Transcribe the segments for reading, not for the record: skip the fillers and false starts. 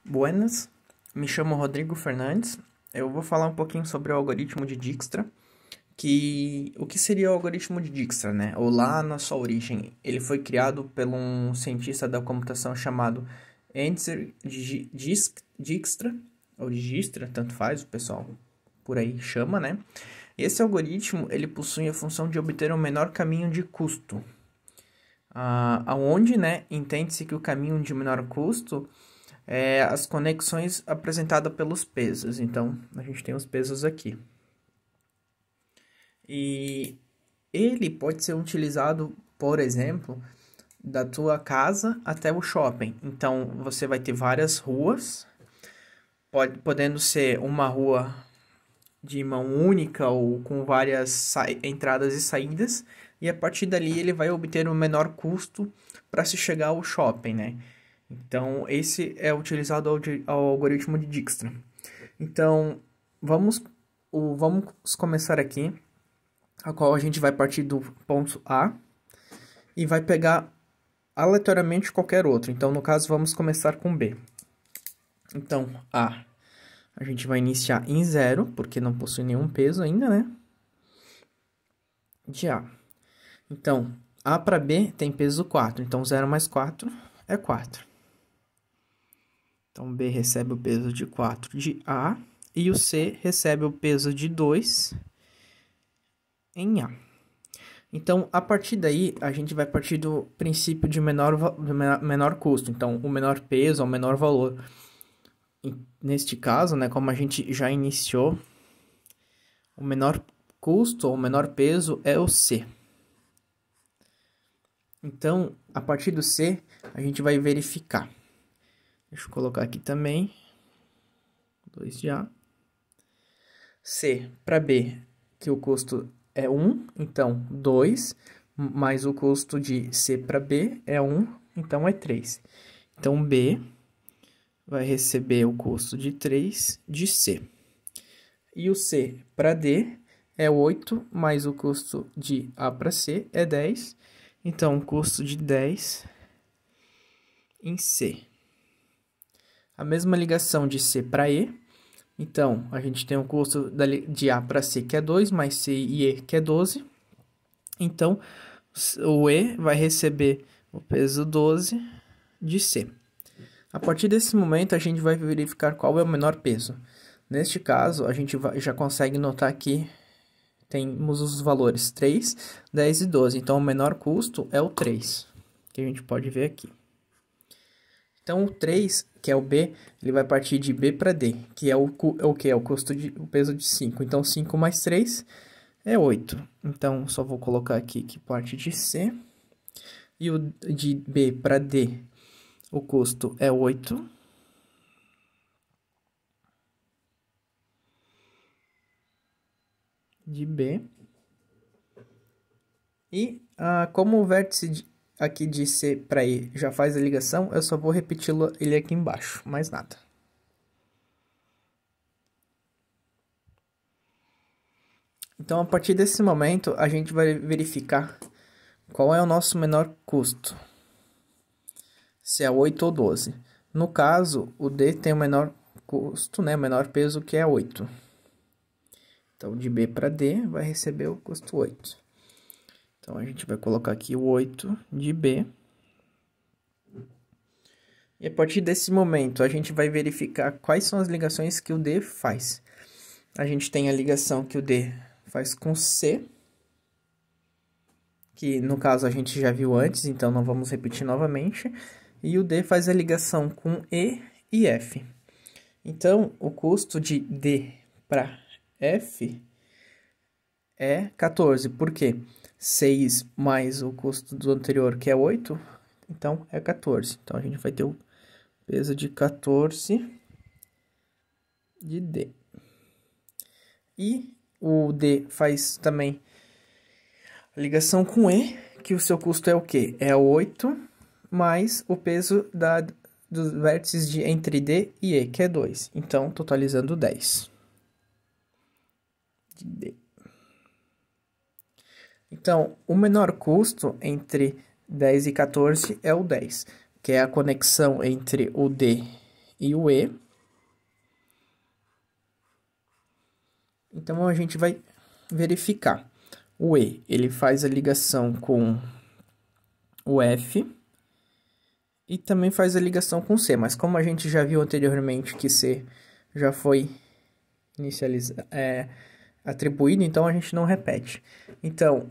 Buenas, me chamo Rodrigo Fernandes. Eu vou falar um pouquinho sobre o algoritmo de Dijkstra, o que seria o algoritmo de Dijkstra, né? Ou lá na sua origem, ele foi criado por um cientista da computação chamado Ensor Dijkstra, ou Dijkstra, tanto faz, o pessoal por aí chama, né? Esse algoritmo, ele possui a função de obter o menor caminho de custo, aonde, né, entende-se que o caminho de menor custo é as conexões apresentadas pelos pesos. Então, a gente tem os pesos aqui. E ele pode ser utilizado, por exemplo, da tua casa até o shopping. Então, você vai ter várias ruas, podendo ser uma rua de mão única ou com várias entradas e saídas. E a partir dali ele vai obter o menor custo para se chegar ao shopping, né? Então, esse é utilizado ao algoritmo de Dijkstra. Então, vamos começar aqui, a qual a gente vai partir do ponto A e vai pegar aleatoriamente qualquer outro. Então, no caso, vamos começar com B. Então, a gente vai iniciar em 0, porque não possui nenhum peso ainda, né? De A. Então, A para B tem peso 4, então 0 mais 4 é 4. Então, B recebe o peso de 4 de A e o C recebe o peso de 2 em A. Então, a partir daí, a gente vai partir do princípio de menor custo. Então, o menor peso ou menor valor. E, neste caso, né, como a gente já iniciou, o menor custo ou menor peso é o C. Então, a partir do C, a gente vai verificar. Deixa eu colocar aqui também. 2 de A. C para B, que o custo é 1, então 2, mais o custo de C para B é 1, então é 3. Então, B vai receber o custo de 3 de C. E o C para D é 8, mais o custo de A para C é 10. Então, o custo de 10 em C. A mesma ligação de C para E. Então, a gente tem o custo de A para C, que é 2, mais C e E, que é 12. Então, o E vai receber o peso 12 de C. A partir desse momento, a gente vai verificar qual é o menor peso. Neste caso, a gente já consegue notar que temos os valores 3, 10 e 12. Então, o menor custo é o 3, que a gente pode ver aqui. Então, o 3, que é o B, ele vai partir de B para D, que é o que? É o peso de 5. Então, 5 mais 3 é 8. Então, só vou colocar aqui que parte de C. E o de B para D, o custo é 8. De B. E como o vértice aqui de C para E já faz a ligação, eu só vou repetir ele aqui embaixo, mais nada. Então, a partir desse momento, a gente vai verificar qual é o nosso menor custo. Se é 8 ou 12. No caso, o D tem o menor custo, né, o menor peso, que é 8. Então, de B para D vai receber o custo 8. Então, a gente vai colocar aqui o 8 de B. E a partir desse momento, a gente vai verificar quais são as ligações que o D faz. A gente tem a ligação que o D faz com C, que no caso a gente já viu antes, então não vamos repetir novamente. E o D faz a ligação com E e F. Então, o custo de D para F é 14. Por quê? 6 mais o custo do anterior, que é 8, então é 14. Então, a gente vai ter o peso de 14 de D. E o D faz também a ligação com E, que o seu custo é o quê? É 8 mais o peso dos vértices entre D e E, que é 2. Então, totalizando 10 de D. Então, o menor custo entre 10 e 14 é o 10, que é a conexão entre o D e o E. Então, a gente vai verificar. O E, ele faz a ligação com o F e também faz a ligação com C, mas como a gente já viu anteriormente que C já foi atribuído, então a gente não repete. Então,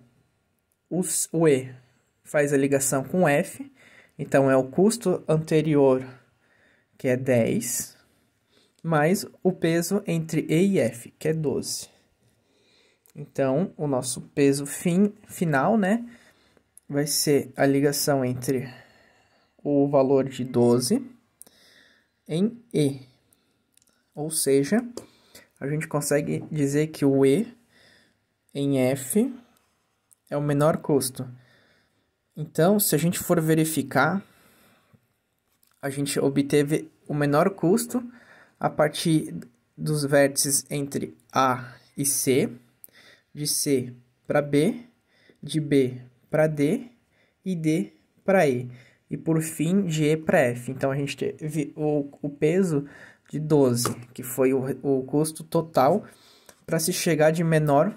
o E faz a ligação com o F, então é o custo anterior, que é 10, mais o peso entre E e F, que é 12. Então, o nosso peso final, né, vai ser a ligação entre o valor de 12 em E. Ou seja, a gente consegue dizer que o E em F é o menor custo. Então, se a gente for verificar, a gente obteve o menor custo a partir dos vértices entre A e C, de C para B, de B para D e D para E. E por fim, de E para F. Então, a gente teve o peso de 12, que foi o custo total para se chegar de menor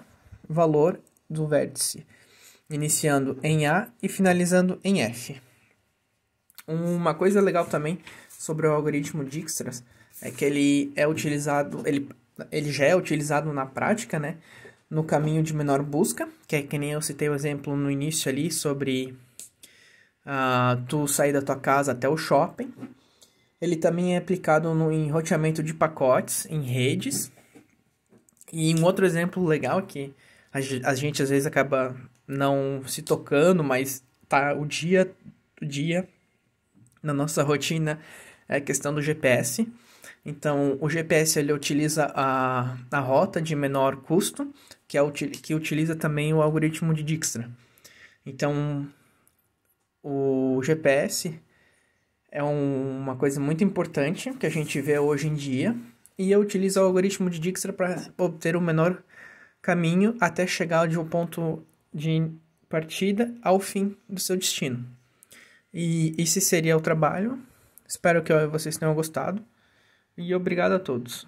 valor do vértice, iniciando em A e finalizando em F. Uma coisa legal também sobre o algoritmo Dijkstra é que ele já é utilizado na prática, né, no caminho de menor busca, que é que nem eu citei o exemplo no início ali sobre tu sair da tua casa até o shopping. Ele também é aplicado em roteamento de pacotes, em redes. E um outro exemplo legal que a gente às vezes acaba não se tocando, mas tá o dia na nossa rotina, é a questão do GPS. Então, o GPS ele utiliza a rota de menor custo, que utiliza também o algoritmo de Dijkstra. Então, o GPS é uma coisa muito importante que a gente vê hoje em dia, e utiliza o algoritmo de Dijkstra para obter o menor caminho até chegar de um ponto de partida ao fim do seu destino. E esse seria o trabalho. Espero que vocês tenham gostado. E obrigado a todos.